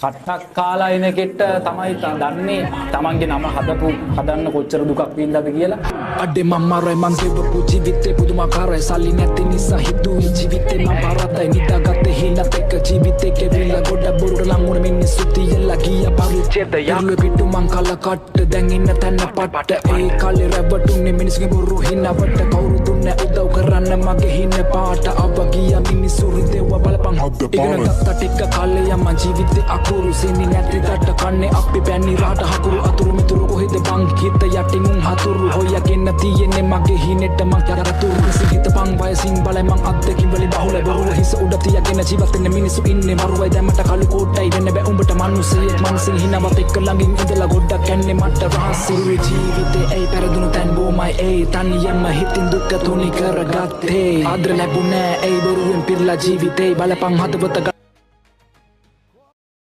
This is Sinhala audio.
කට්ටක් කාලා එන කෙට්ට තමයි දන්නේ තමන්ගේ නම හදන්න කොච්චර දුකක් වින්දාද කියලා. අඩේ මම මරයි මං ගෙවපු ජීවිතේ පුදුමාකාරයි සල්ලි නැති නිසා හිතුවේ ජීවිතේ මම බරතයි නිදාගත්තේ හිලත් එක්ක ජීවිතේ කෙවිලා ගොඩ බොරුට ලං වුණ මිනිස්සු තියලා ගියා පරිච්ඡේදය යාළුවේ පිටු මං කලා කට්ට දැන් ඉන්න තැන පට්ට ඒ කාලේ රැවටුනේ මිනිස්සුගේ බොරු හිනවට කවුරු දුන්නේ උදව් කරන්න මගේ හින පාට අව ගියා මිනිස්සු රිදෙව්වා බලපන් ඉගෙන ගත්ත ටික කාලේ යම ජීවිතේ අකුරු සිනි නැති දඩ කන්නේ අපි බැන්නි රාට හකුරු අතුරු මිතුරු කොහෙද බං කිත යටින් උන් හතුරු හොයගෙන තියෙන්නේ මගේ හිනෙට මං කරතුරු සිහිත පං වයසින් බලයි මං අද්දකින් වලි බහුල බරුව හිස උඩ තියගෙන ජීවත් වෙන මිනිස්සු ඉන්නේ මරුවයි දැමට කළු කෝට්ටයි වෙන්න බෑ උඹට මිනිස්සෙක් මනසින් හිනවත් එක්ක ළඟින් ඉඳලා ගොඩක් යන්නේ මට රහසිරුවේ ජීවිතේ ඒ පෙරදුණු තැන් බොමයි ඒ තනියම හිතින් දුක තුනි කරගත්තේ ආදර ලැබුණේ ඒ බොරුවෙන් පිරලා ජීවිතේ බලපං හදවත